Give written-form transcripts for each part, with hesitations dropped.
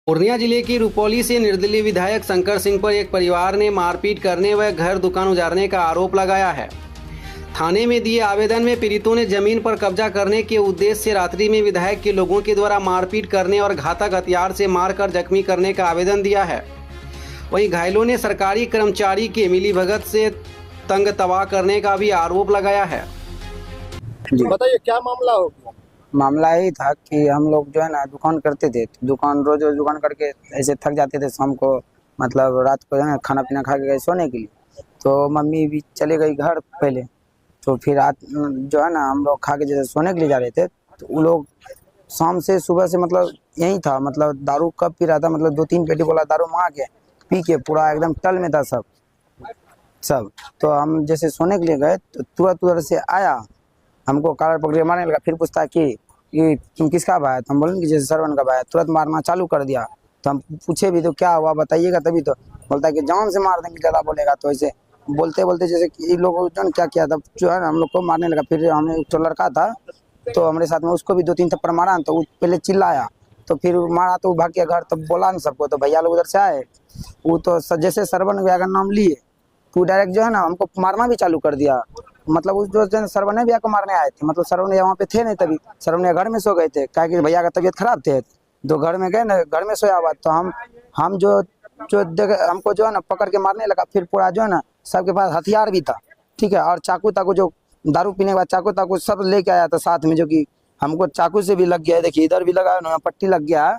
पूर्णिया जिले की रुपौली से निर्दलीय विधायक शंकर सिंह पर एक परिवार ने मारपीट करने व घर दुकान उजाड़ने का आरोप लगाया है। थाने में दिए आवेदन में पीड़ितों ने जमीन पर कब्जा करने के उद्देश्य से रात्रि में विधायक के लोगों के द्वारा मारपीट करने और घातक हथियार से मारकर जख्मी करने का आवेदन दिया है। वहीं घायलों ने सरकारी कर्मचारी के मिलीभगत से तंग तबाह करने का भी आरोप लगाया है। बताइए क्या मामला हो गया? मामला यही था कि हम लोग जो है ना दुकान करते थे, दुकान रोज दुकान करके ऐसे थक जाते थे शाम को, मतलब रात को जो है ना खाना पीना खा के गए सोने के लिए। तो मम्मी भी चले गई घर पहले, तो फिर रात जो है ना हम लोग खा के जैसे सोने के लिए जा रहे थे, तो वो लोग शाम से सुबह से मतलब यही था, मतलब दारू कब पी रहा था, मतलब 2-3 पेटी बोला दारू मांग के पी के पूरा एकदम टल में था सब। तो हम जैसे सोने के लिए गए तो तुरंत उधर से आया, हमको कालर पकड़े मारने लगा। फिर पूछता कि तुम किसका भाई है? तो हम बोले कि जैसे सरवन का भाई है। तुरंत मारना चालू कर दिया। तो हम पूछे भी तो क्या हुआ बताइएगा, तभी तो बोलता है कि जान से मार देंगे, ज़्यादा बोलेगा। तो ऐसे बोलते बोलते जैसे कि लोग जो क्या किया था, जो है ना हम लोग को मारने लगा। फिर हमें जो लड़का था तो हमारे साथ में, उसको भी 2-3 थप्पड़ मारा। तो वो पहले चिल्लाया, तो फिर मारा तो वो भाग गया घर। तो बोला ना सबको, तो भैया लोग उधर से आए, वो तो जैसे सरवन भैया का नाम लिए तो डायरेक्ट जो है ना हमको मारना भी चालू कर दिया। मतलब उस जो सरवने भैया को मारने आए थे, मतलब सरवन भैया वहाँ पे थे नहीं, तभी सरवन भैया घर में सो गए थे, क्या कि भैया का तबीयत खराब थे। तो घर में गए ना, घर में सोया हुआ। तो हम जो हमको जो है ना पकड़ के मारने लगा। फिर पूरा जो है ना सबके पास हथियार भी था, ठीक है, और चाकू ताकू, जो दारू पीने के बाद चाकू ताकू सब लेके आया था साथ में, जो कि हमको चाकू से भी लग गया है। देखिए इधर भी लगा है, पट्टी लग गया है,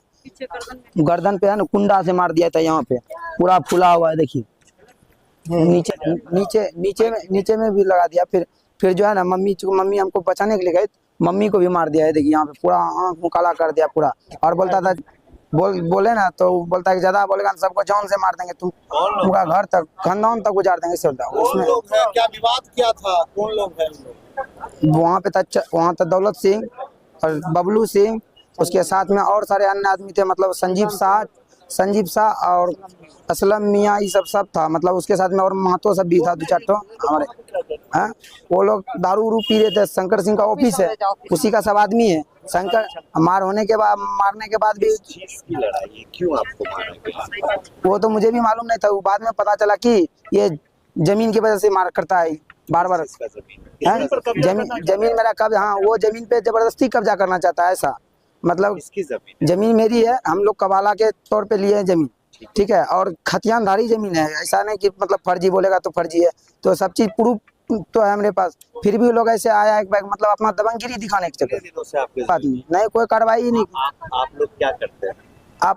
गर्दन पे है ना, कुंडा से मार दिया था, यहाँ पे पूरा फुला हुआ है। देखिए नीचे में भी लगा दिया। फिर जो है ना मम्मी हमको बचाने के लिए गए, मम्मी को भी मार दिया है। देखिए यहाँ पे पूरा आँख काला कर दिया पूरा। और बोलता था बोले ना, तो बोलता है कि ज्यादा बोलेगा तो सबको जान से मार देंगे, पूरा घर तक खानदान तक उजाड़ देंगे। कौन लोग हैं? क्या विवाद किया था? कौन लोग हैं? वहाँ था दौलत सिंह और बबलू सिंह, उसके साथ में और सारे अन्य आदमी थे, मतलब संजीव शाह और असलम मियाँ, ये सब था। मतलब उसके साथ में और महतो सब भी था, 2-4 ठो हमारे। हाँ, वो लोग दारू उरू पी रहे थे। शंकर सिंह का ऑफिस है, उसी का सब आदमी है। शंकर मारने के बाद भी क्यों आपको मारा गया? वो तो मुझे भी मालूम नहीं था। वो बाद में पता चला कि ये जमीन की वजह से मार करता है बार-बार। जमीन मेरा कब्जा, हाँ, वो जमीन पे जबरदस्ती कब्जा करना चाहता है ऐसा। मतलब जमीन मेरी है, हम लोग कबाला के तौर पे लिए हैं जमीन, ठीक है, और खतियानधारी जमीन है। ऐसा नहीं कि मतलब फर्जी बोलेगा तो फर्जी है, तो सब चीज प्रूफ तो है मेरे पास। फिर भी लोग ऐसे आया एक बैग, मतलब अपना दबंगगिरी दिखाने के चक्कर नहीं, कोई कार्रवाई ही नहीं। आप लोग क्या करते हैं?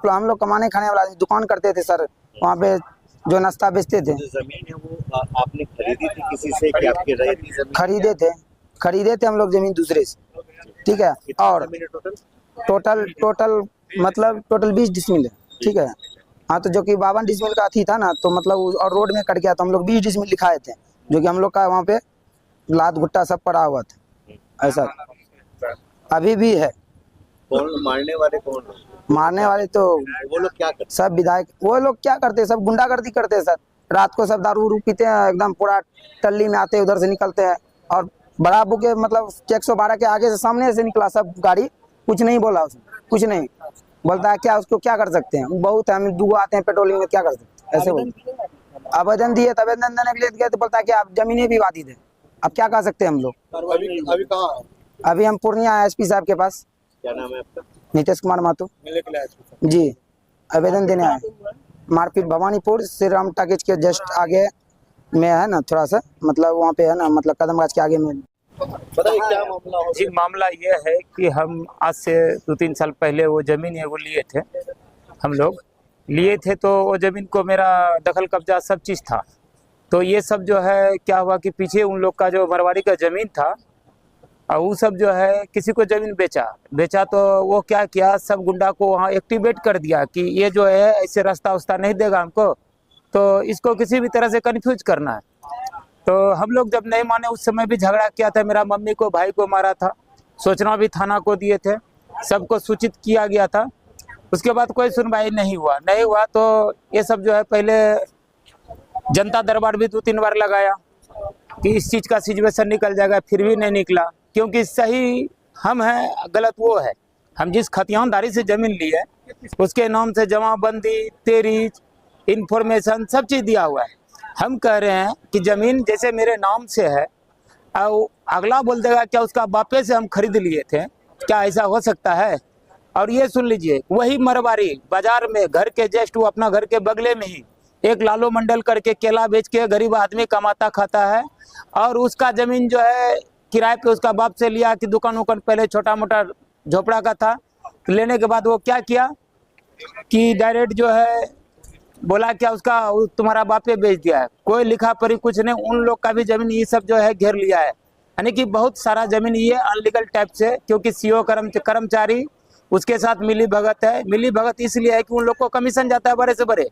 हम लोग कमाने खाने वाला दुकान करते थे सर, वहाँ पे जो नाश्ता बेचते थे। जो जमीन है वो आपने खरीदी थी किसी से कि आपकी रही थी जमीन? खरीदे थे हम लोग जमीन दूसरे से, ठीक है। और टोटल मतलब टोटल 20 डिसमिल है, ठीक है। हाँ, तो जो कि 52 डिसमिल का थी था ना, तो मतलब और रोड में कट गया, तो हम लोग 20 डिसमिल लिखाए थे, जो कि हम लोग का वहाँ पे लात घुट्टा सब पड़ा हुआ था। ऐसा अभी भी है। कौन मारने वाले? कौन मारने वाले तो वो लोग क्या करते? सब विधायक, वो लोग क्या करते हैं, सब गुंडागर्दी करते हैं सर। रात को सब दारू उरू पीते हैं, एकदम पूरा टल्ली में आते हैं, उधर से निकलते हैं। और बड़ा बुके मतलब 112 के आगे से सामने से निकला सब गाड़ी, कुछ नहीं बोला उसने, कुछ नहीं बोलता है। क्या उसको क्या कर सकते हैं, बहुत है, हम 2 आते हैं पेट्रोलिंग में, क्या कर सकते हैं। ऐसे बोलते आवेदन दिए, तब आवेदन देने के लिए गए तो बोलता है कि आप जमीनें भी वादी दें। अब क्या कर सकते हैं हम लोग। अभी कहाँ? अभी हम पूर्णिया एसपी साहब के पास। क्या नाम है आपका? नीतीश कुमार महतो जी, आवेदन देने आए। मारपीट भवानीपुर श्री राम टाकीज के जस्ट आगे में है ना, थोड़ा सा मतलब वहाँ पे है ना, मतलब कदमगाछ के आगे में। बताइए क्या मामला हो? जी, मामला ये है कि हम आज से 2-3 साल पहले वो ज़मीन है वो लिए थे, हम लोग लिए थे। तो वो ज़मीन को मेरा दखल कब्जा सब चीज़ था। तो ये सब जो है क्या हुआ कि पीछे उन लोग का जो मरवाड़ी का ज़मीन था, और वो सब जो है किसी को ज़मीन बेचा तो वो क्या किया, सब गुंडा को वहाँ एक्टिवेट कर दिया कि ये जो है ऐसे रास्ता उस्ता नहीं देगा हमको, तो इसको किसी भी तरह से कन्फ्यूज करना है। तो हम लोग जब नहीं माने, उस समय भी झगड़ा किया था, मेरा मम्मी को भाई को मारा था, सूचना भी थाना को दिए थे, सबको सूचित किया गया था। उसके बाद कोई सुनवाई नहीं हुआ। तो ये सब जो है पहले जनता दरबार भी 2-3 बार लगाया कि इस चीज़ का सिचुएशन निकल जाएगा, फिर भी नहीं निकला। क्योंकि सही हम हैं, गलत वो है। हम जिस खतियानदारी से ज़मीन ली है उसके नाम से जमाबंदी, तेरीज, इंफॉर्मेशन सब चीज दिया हुआ है। हम कह रहे हैं कि जमीन जैसे मेरे नाम से है और अगला बोल देगा क्या उसका बापे से हम खरीद लिए थे, क्या ऐसा हो सकता है? और ये सुन लीजिए, वही मरवारी बाजार में घर के जस्ट वो अपना घर के बगले में ही एक लालू मंडल करके केला बेच के गरीब आदमी कमाता खाता है, और उसका जमीन जो है किराए पे उसका बाप से लिया कि दुकान उकान पहले छोटा मोटा झोपड़ा का था, तो लेने के बाद वो क्या किया कि डायरेक्ट जो है बोला क्या उसका तुम्हारा बापे बेच दिया है, कोई लिखा पढ़ी कुछ नहीं, उन लोग का भी जमीन ये सब जो है घेर लिया है। यानी कि बहुत सारा जमीन ये अनलीगल टाइप से, क्योंकि सीओ कर्मचारी उसके साथ मिली भगत है। मिली भगत इसलिए है कि उन लोग को कमीशन जाता है बड़े से बड़े,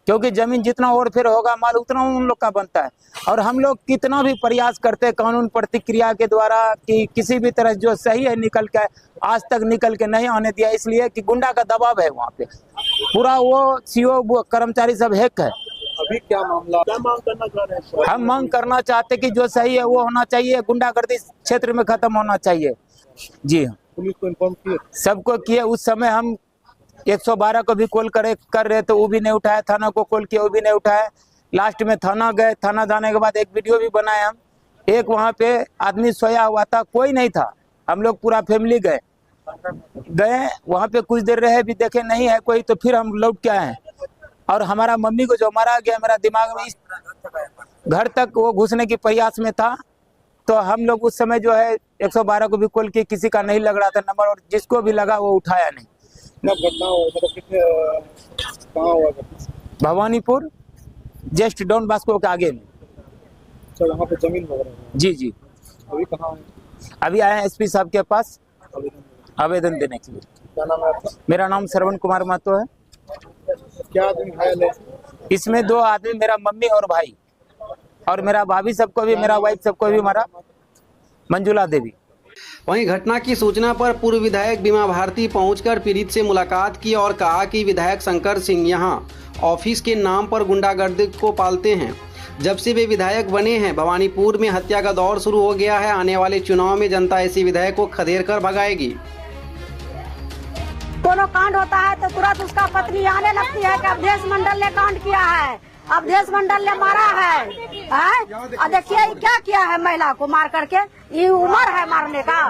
क्योंकि जमीन जितना और फिर होगा माल उतना उन लोग का बनता है। और हम लोग कितना भी प्रयास करते हैं कानून प्रतिक्रिया के द्वारा कि किसी भी तरह जो सही है निकल के, आज तक निकल के नहीं आने दिया, इसलिए कि गुंडा का दबाव है वहाँ पे पूरा। वो सीओ कर्मचारी सब हैक है। अभी क्या मामला, क्या मांग करना चाह रहे हैं? हम मांग करना चाहते हैं कि जो सही है वो होना चाहिए, गुंडागर्दी क्षेत्र में खत्म होना चाहिए। जी हाँ, पुलिस को इन्फॉर्म किए? सबको किए। उस समय हम 112 को भी कॉल कर रहे तो वो भी नहीं उठाया, थाना को कॉल किया वो भी नहीं उठाया। लास्ट में थाना गए, थाना जाने के बाद एक वीडियो भी बनाए हम। एक वहाँ पे आदमी सोया हुआ था, कोई नहीं था, हम लोग पूरा फैमिली गए वहाँ पे, कुछ देर रहे भी देखे नहीं है कोई, तो फिर हम लौट के आए। और हमारा मम्मी को जो मारा गया, मेरा दिमाग में इस घर तक वो घुसने की प्रयास में था, तो हम लोग उस समय जो है 112 को भी कॉल किए, किसी का नहीं लग रहा था नंबर, और जिसको भी लगा वो उठाया नहीं। घटना मतलब कितने कहाँ हुआ? भवानीपुर जस्ट डॉन बास्को के आगे में। अच्छा, वहाँ पे जमीन वगैरह है? जी जी। अभी कहाँ है? अभी आए हैं एसपी साहब के पास आवेदन देने के लिए। क्या नाम है आपका? मेरा नाम श्रवण कुमार महतो है। क्या आदमी घायल है? इसमें 2 आदमी, मेरा मम्मी और भाई, और मेरा भाभी सबको भी, मेरा वाइफ सबको भी मारा, मंजुला देवी। वहीं घटना की सूचना पर पूर्व विधायक बीमा भारती पहुंचकर पीड़ित से मुलाकात की और कहा कि विधायक शंकर सिंह यहां ऑफिस के नाम पर गुंडागर्दी को पालते हैं। जब से वे विधायक बने हैं भवानीपुर में हत्या का दौर शुरू हो गया है। आने वाले चुनाव में जनता ऐसे विधायक को खदेड़ कर भगाएगी। कोनो कांड होता है तो तुरंत उसका पत्नी आने लगती है कि अवधेश मंडल ने कांड किया है, अवधेश मंडल ने मारा है। और देखिए क्या किया है, महिला को मार करके, ये उम्र है मारने का।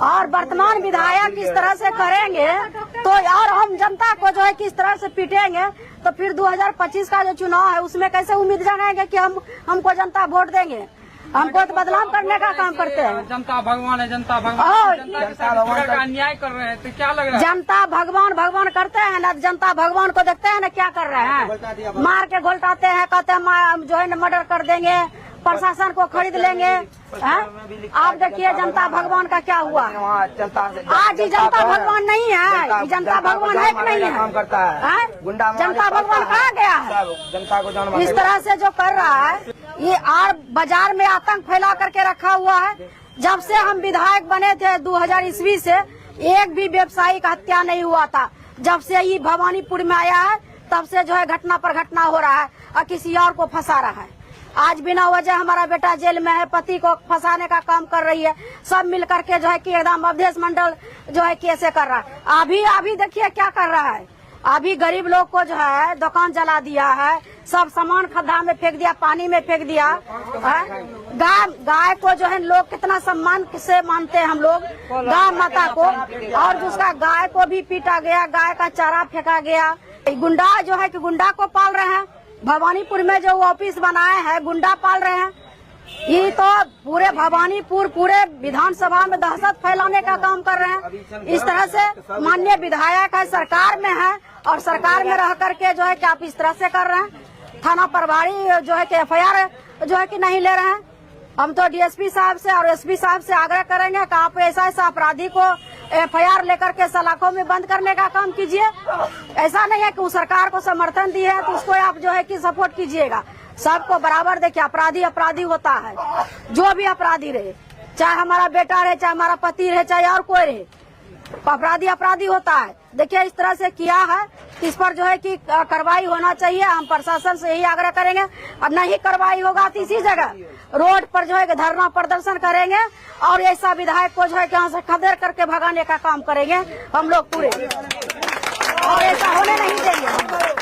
और वर्तमान विधायक इस तरह से करेंगे तो, और हम जनता को जो है किस तरह से पीटेंगे, तो फिर 2025 का जो चुनाव है उसमें कैसे उम्मीद जगाएंगे कि हमको जनता वोट देंगे? हमको तो बदलाव करने का काम करते हैं। जनता भगवान है, जनता भगवान, जनता भगवान का अन्याय कर रहे हैं, तो क्या लग रहा है? जनता भगवान करते हैं ना, जनता भगवान को देखते हैं ना क्या कर रहे हैं, मार के घोलटाते हैं, कहते हैं जो है ना मर्डर कर देंगे, प्रशासन को खरीद लेंगे। आप देखिए जनता भगवान का क्या हुआ। आज ये जनता भगवान नहीं है, ये जनता भगवान है कि नहीं है? जनता भगवान कहाँ गया है? इस तरह से जो कर रहा है ये, और बाजार में आतंक फैला करके रखा हुआ है। जब से हम विधायक बने थे 2000 ईस्वी से एक भी व्यवसायिक हत्या नहीं हुआ था। जब से ये भवानीपुर में आया है तब से जो है घटना पर घटना हो रहा है और किसी और को फंसा रहा है। आज बिना वजह हमारा बेटा जेल में है, पति को फंसाने का काम कर रही है, सब मिल करके जो है कि एकदम अवधेश मंडल जो है कैसे कर रहा है। अभी देखिए क्या कर रहा है, अभी गरीब लोग को जो है दुकान जला दिया है, सब सामान खड्डा में फेंक दिया, पानी में फेंक दिया। गाय को जो है लोग कितना सम्मान से मानते हैं हम लोग, गाय माता को, और जिसका गाय को भी पीटा गया, गाय का चारा फेंका गया। गुंडा जो है कि गुंडा को पाल रहे हैं। भवानीपुर में जो ऑफिस बनाए हैं गुंडा पाल रहे हैं। ये तो पूरे भवानीपुर, पूरे विधानसभा में दहशत फैलाने का काम कर रहे हैं। इस तरह से माननीय विधायक है, सरकार में है, और सरकार में रह करके जो है कि आप इस तरह से कर रहे हैं। थाना प्रभारी जो है कि FIR जो है कि नहीं ले रहे हैं। हम तो DSP साहब से और SP साहब से आग्रह करेंगे कि आप ऐसा अपराधी को FIR लेकर के सलाखों में बंद करने का काम कीजिए। ऐसा नहीं है कि वो सरकार को समर्थन दी है तो उसको आप जो है कि सपोर्ट कीजिएगा। सबको बराबर देखिए, अपराधी होता है, जो भी अपराधी रहे, चाहे हमारा बेटा रहे, चाहे हमारा पति रहे, चाहे और कोई रहे, अपराधी होता है। देखिए इस तरह से किया है, इस पर जो है कि कार्रवाई होना चाहिए। हम प्रशासन से यही आग्रह करेंगे, और नहीं कार्रवाई होगा तो इसी जगह रोड पर जो है कि धरना प्रदर्शन करेंगे, और ऐसा विधायक को जो है कि यहाँ से खदेड़ करके भगाने का काम करेंगे हम लोग पूरे। और ऐसा होने नहीं देंगे।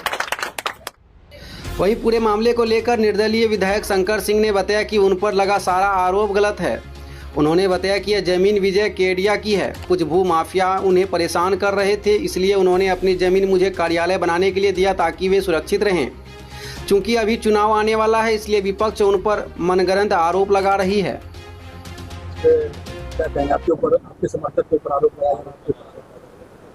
वहीं पूरे मामले को लेकर निर्दलीय विधायक शंकर सिंह ने बताया कि उन पर लगा सारा आरोप गलत है। उन्होंने बताया कि यह जमीन विजय केडिया की है। कुछ भू माफिया उन्हें परेशान कर रहे थे, इसलिए उन्होंने अपनी जमीन मुझे कार्यालय बनाने के लिए दिया ताकि वे सुरक्षित रहें। चूंकि अभी चुनाव आने वाला है, इसलिए विपक्ष उन पर मनगढ़ंत आरोप लगा रही है। क्या कहेंगे आपके ऊपर, आपके समर्थक के ऊपर आरोप लगाया जा रहा है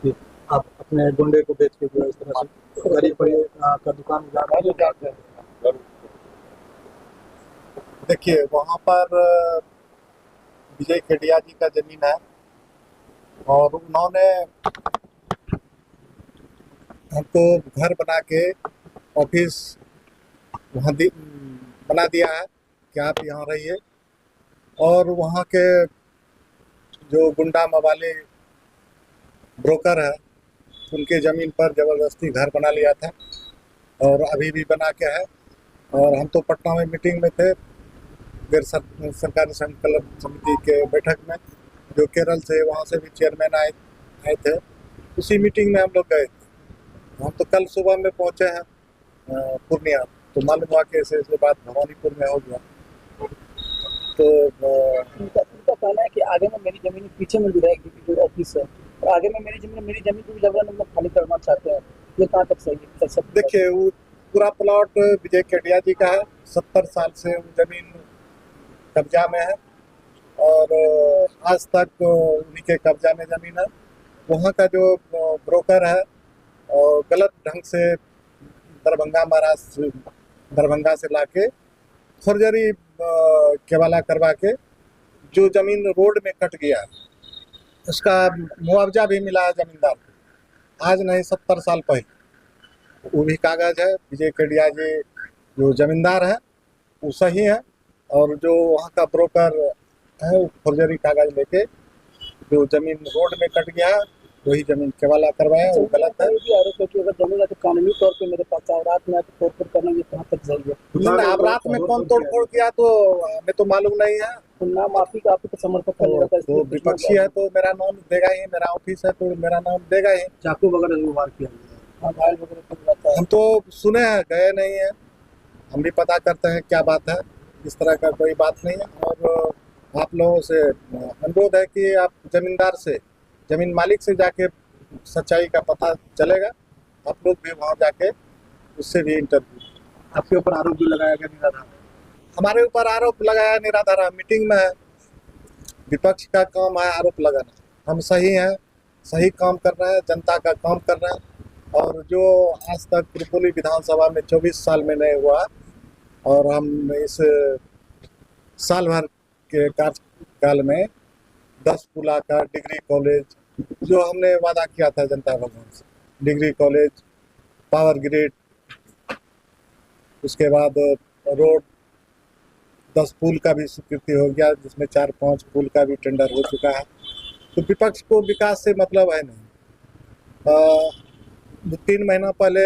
कि आप अपने गुंडे को बेच के जो है इस तरह से गरीब का दुकान उजाड़ रहे हैं? देखिए, वहाँ पर विजय केडिया जी का जमीन है और उन्होंने हमको घर बना के ऑफिस वहाँ बना दिया है कि आप यहाँ रहिए। और वहाँ के जो गुंडा मवाली ब्रोकर है उनके ज़मीन पर ज़बरदस्ती घर बना लिया था और अभी भी बना के है। और हम तो पटना में मीटिंग में थे, गैर सरकारी संकलन समिति के बैठक में, जो केरल से, वहाँ से भी चेयरमैन आए थे। उसी मीटिंग में हम लोग गए थे। हम तो कल सुबह में पहुँचे हैं पूर्णिया, तो मालूम हुआ कि ऐसे बात भवानीपुर में हो गया। तो उनका कहना है कि आगे में मेरी जमीन पीछे में भी रहेगी जो ऑफिस है, और आगे में मेरी जमीन को भी जबरन लोग खाली करना चाहते हैं। ये कहाँ तक सही है? देखिए, वो पूरा प्लॉट विजय केडिया जी का है। 70 साल से वो जमीन कब्जा में है और आज तक उन्हीं के कब्जा में जमीन है। वहाँ का जो ब्रोकर है और गलत ढंग से दरभंगा से लाके फर्जरी केवाला करवा के जो जमीन रोड में कट गया, उसका मुआवजा भी मिला है जमींदार को, आज नहीं 70 साल पहले। वो भी कागज है। विजय केडिया जी जो जमींदार है वो सही है और जो वहाँ का ब्रोकर है वो फर्जरी कागज लेके जो जमीन रोड में कट गया है वही जमीन केवाला करवाया, वो गलत है। आरोप है कि अगर जमीन तो कानूनी तौर पे मेरे पास रात में आके तोड़-फोड़ करना, ये कहाँ तक सही है? अब रात में कौन तोड़-फोड़ किया तो हमें तो मालूम नहीं है। तो नाम आप ही का समर्थक कर लेता है, तो विपक्षी है तो मेरा नाम देगा ही, मेरा ऑफिस है तो मेरा नाम देगा ही। चाकू वगैरह व्यवहार किया, घायल वगैरह हम तो सुने हैं, गए नहीं है। हम भी पता करते हैं क्या बात है। इस तरह का कोई बात नहीं है। और आप लोगों से अनुरोध है कि आप जमींदार से, जमीन मालिक से जाके सच्चाई का पता चलेगा। आप लोग भी वहाँ जाके उससे भी इंटरव्यू। आपके ऊपर आरोप भी लगाया गया निराधार? हमारे ऊपर आरोप लगाया निराधार। मीटिंग में है, विपक्ष का काम है आरोप लगाना। हम सही हैं, सही काम कर रहे हैं, जनता का काम कर रहे हैं। और जो आज तक त्रिपुली विधानसभा में 24 साल में नहीं हुआ, और हम इस साल भर के कार्यकाल में 10 पुला का डिग्री कॉलेज जो हमने वादा किया था जनता भवन से, डिग्री कॉलेज, पावर ग्रिड, उसके बाद रोड, 10 पुल का भी स्वीकृति हो गया, जिसमें 4-5 पुल का भी टेंडर हो चुका है। तो विपक्ष को विकास से मतलब है नहीं। 2-3 महीना पहले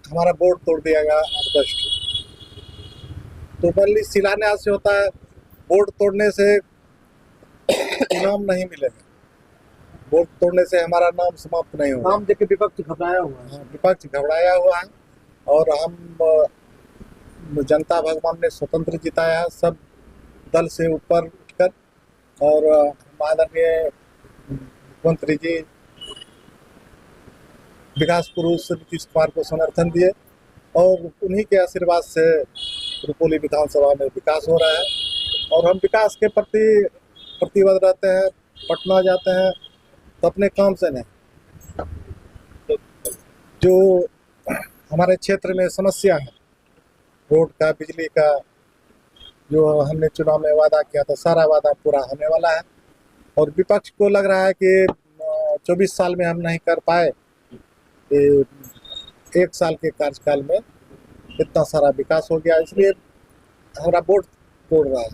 हमारा बोर्ड तोड़ दिया गया 8-10। तो बल्कि शिलान्यास से होता है, बोर्ड तोड़ने से इनाम नहीं मिलेगा। बोर्ड तोड़ने से हमारा नाम समाप्त नहीं होगा। नाम देके विपक्ष घबराया हुआ है। विपक्ष घबराया हुआ है और हम जनता भगवान ने स्वतंत्र जिताया है, सब दल से ऊपर उठकर। और आदरणीय मुख्यमंत्री जी विकास पुरुष नीतीश कुमार को समर्थन दिए और उन्हीं के आशीर्वाद से त्रिपुली विधानसभा में विकास हो रहा है। और हम विकास के प्रति प्रतिबद्ध रहते हैं। पटना जाते हैं तो अपने काम से नहीं, जो हमारे क्षेत्र में समस्या है, रोड का, बिजली का, जो हमने चुनाव में वादा किया था, सारा वादा पूरा होने वाला है। और विपक्ष को लग रहा है कि 24 साल में हम नहीं कर पाए, 1 साल के कार्यकाल में इतना सारा विकास हो गया, इसलिए हमारा बोर्ड तोड़ रहा है।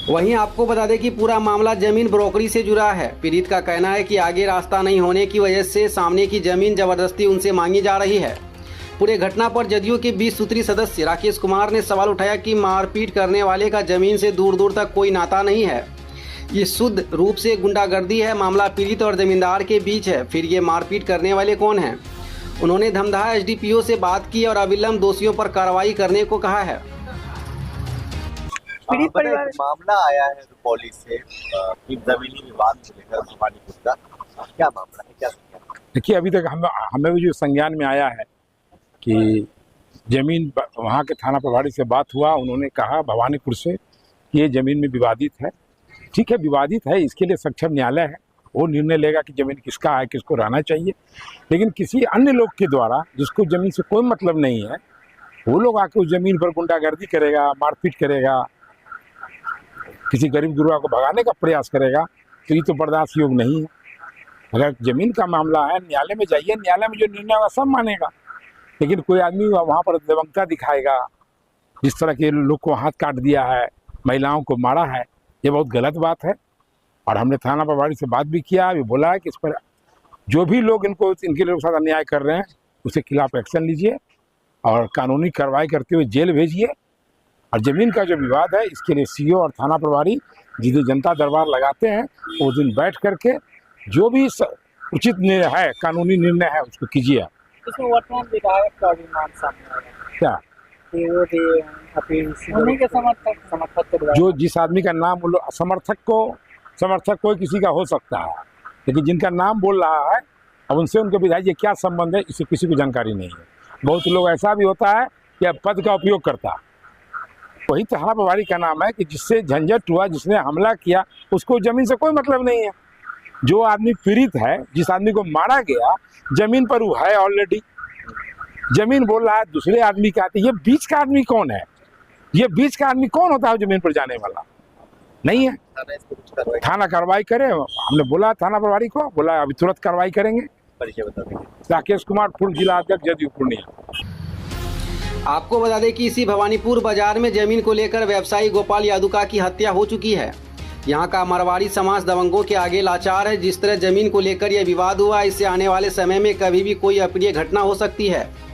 वहीं आपको बता दें कि पूरा मामला जमीन ब्रोकरी से जुड़ा है। पीड़ित का कहना है कि आगे रास्ता नहीं होने की वजह से सामने की जमीन जबरदस्ती उनसे मांगी जा रही है। पूरे घटना पर जदयू के 20 सूत्री सदस्य राकेश कुमार ने सवाल उठाया कि मारपीट करने वाले का जमीन से दूर दूर तक कोई नाता नहीं है। ये शुद्ध रूप से गुंडागर्दी है। मामला पीड़ित और जमींदार के बीच है। फिर ये मारपीट करने वाले कौन हैं? उन्होंने धमदाहा एसडीपीओ से बात की और अविलंब दोषियों पर कार्रवाई करने को कहा है। पीड़ित परिवार मामला आया है रुपौली से एक जमीनी विवाद को लेकर भवानीपुर का, क्या मामला है, क्या? देखिए, अभी तक हमें भी जो संज्ञान में आया है कि जमीन वहाँ के थाना प्रभारी से बात हुआ, उन्होंने कहा भवानीपुर से कि ये जमीन में विवादित है। ठीक है, विवादित है, इसके लिए सक्षम न्यायालय है, वो निर्णय लेगा कि जमीन किसका है, किसको रहना चाहिए। लेकिन किसी अन्य लोग के द्वारा जिसको जमीन से कोई मतलब नहीं है, वो लोग आके उस जमीन पर गुंडागर्दी करेगा, मारपीट करेगा, किसी गरीब गुरुआ को भगाने का प्रयास करेगा, तो ये तो बर्दाश्त योग्य नहीं है। अगर जमीन का मामला है, न्यायालय में जाइए, न्यायालय में जो निर्णय होगा सब मानेगा। लेकिन कोई आदमी वहाँ पर दबंगता दिखाएगा, जिस तरह के लोग को हाथ काट दिया है, महिलाओं को मारा है, ये बहुत गलत बात है। और हमने थाना प्रभारी से बात भी किया, अभी बोला है कि इस पर जो भी लोग इनके लोग साथ अन्याय कर रहे हैं उसके खिलाफ एक्शन लीजिए और कानूनी कार्रवाई करते हुए जेल भेजिए। और ज़मीन का जो विवाद है, इसके लिए सीओ और थाना प्रभारी जिस दिन जनता दरबार लगाते हैं उस दिन बैठ करके जो भी उचित निर्णय है, कानूनी निर्णय है, उसको कीजिए। इसमें वर्तमान विधायक का भी नाम सामने आया क्या वो भी अपील उन्हीं के समर्थक जो जिस आदमी का नाम समर्थक कोई किसी का हो सकता है, लेकिन जिनका नाम बोल रहा है अब उनसे उनके विधायक ये क्या संबंध है, इससे किसी को जानकारी नहीं है। बहुत लोग ऐसा भी होता है कि पद का उपयोग करता है। वही थाना प्रभारी का नाम है कि जिससे झंझट हुआ, जिसने हमला किया, उसको जमीन से कोई मतलब नहीं है। जो आदमी पीड़ित है, जिस आदमी को मारा गया, जमीन पर वो है ऑलरेडी, जमीन बोल रहा है दूसरे आदमी का। ये बीच का आदमी कौन है? ये बीच का आदमी कौन होता है जमीन पर जाने वाला? नहीं है। थाना कार्रवाई करे, हमने बोला थाना प्रभारी को, बोला अभी तुरंत कार्रवाई करेंगे। परिचय बता देंगे। राकेश कुमार, पूर्व जिला अध्यक्ष, जदयू पूर्णिया। आपको बता दें कि इसी भवानीपुर बाजार में जमीन को लेकर व्यवसायी गोपाल यादुका की हत्या हो चुकी है। यहाँ का मारवाड़ी समाज दबंगों के आगे लाचार है। जिस तरह जमीन को लेकर यह विवाद हुआ, इससे आने वाले समय में कभी भी कोई अप्रिय घटना हो सकती है।